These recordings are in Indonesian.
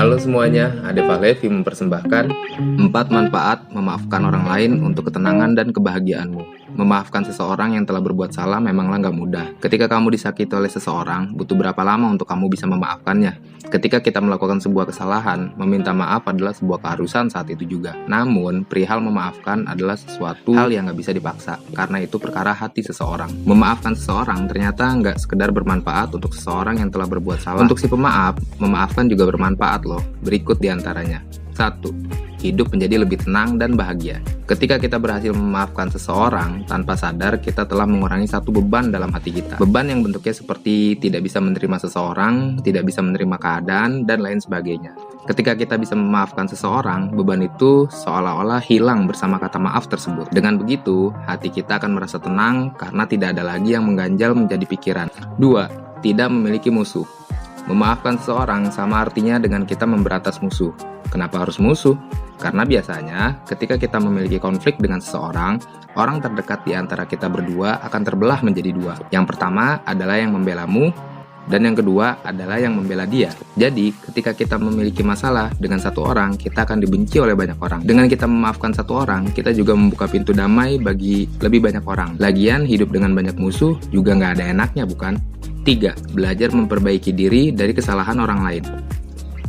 Halo semuanya, Adeva Levi mempersembahkan 4 manfaat memaafkan orang lain untuk ketenangan dan kebahagiaanmu. Memaafkan seseorang yang telah berbuat salah memanglah gak mudah. Ketika kamu disakiti oleh seseorang, butuh berapa lama untuk kamu bisa memaafkannya? Ketika kita melakukan sebuah kesalahan, meminta maaf adalah sebuah keharusan saat itu juga. Namun, perihal memaafkan adalah sesuatu hal yang gak bisa dipaksa, karena itu perkara hati seseorang. Memaafkan seseorang ternyata gak sekedar bermanfaat untuk seseorang yang telah berbuat salah. Untuk si pemaaf, memaafkan juga bermanfaat loh. Berikut diantaranya. 1. Hidup menjadi lebih tenang dan bahagia. Ketika kita berhasil memaafkan seseorang, tanpa sadar kita telah mengurangi satu beban dalam hati kita. Beban yang bentuknya seperti tidak bisa menerima seseorang, tidak bisa menerima keadaan, dan lain sebagainya. Ketika kita bisa memaafkan seseorang, beban itu seolah-olah hilang bersama kata maaf tersebut. Dengan begitu, hati kita akan merasa tenang karena tidak ada lagi yang mengganjal menjadi pikiran. 2. Tidak memiliki musuh. Memaafkan seseorang sama artinya dengan kita memberatas musuh. Kenapa harus musuh? Karena biasanya ketika kita memiliki konflik dengan seseorang, orang terdekat di antara kita berdua akan terbelah menjadi dua. Yang pertama adalah yang membelamu, dan yang kedua adalah yang membela dia. Jadi, ketika kita memiliki masalah dengan satu orang, kita akan dibenci oleh banyak orang. Dengan kita memaafkan satu orang, kita juga membuka pintu damai bagi lebih banyak orang. Lagian, hidup dengan banyak musuh juga nggak ada enaknya, bukan? 3. Belajar memperbaiki diri dari kesalahan orang lain.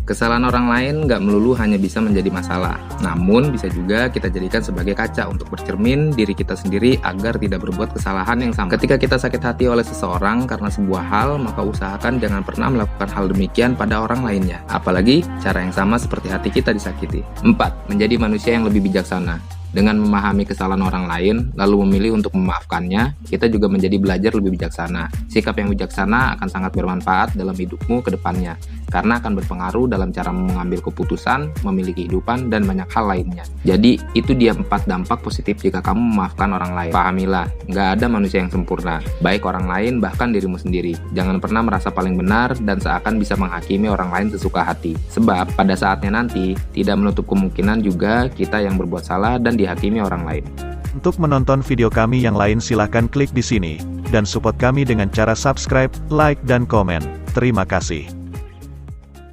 Kesalahan orang lain nggak melulu hanya bisa menjadi masalah, namun bisa juga kita jadikan sebagai kaca untuk bercermin diri kita sendiri agar tidak berbuat kesalahan yang sama. Ketika kita sakit hati oleh seseorang karena sebuah hal, maka usahakan jangan pernah melakukan hal demikian pada orang lainnya, apalagi cara yang sama seperti hati kita disakiti. 4. Menjadi manusia yang lebih bijaksana. Dengan memahami kesalahan orang lain, lalu memilih untuk memaafkannya, kita juga menjadi belajar lebih bijaksana. Sikap yang bijaksana akan sangat bermanfaat dalam hidupmu ke depannya, karena akan berpengaruh dalam cara mengambil keputusan, memiliki kehidupan, dan banyak hal lainnya. Jadi, itu dia 4 dampak positif jika kamu memaafkan orang lain. Pahamilah, nggak ada manusia yang sempurna, baik orang lain bahkan dirimu sendiri. Jangan pernah merasa paling benar dan seakan bisa menghakimi orang lain sesuka hati. Sebab, pada saatnya nanti, tidak menutup kemungkinan juga kita yang berbuat salah dan dihakimi orang lain. Untuk menonton video kami yang lain silahkan klik di sini, dan support kami dengan cara subscribe, like, dan komen. Terima kasih.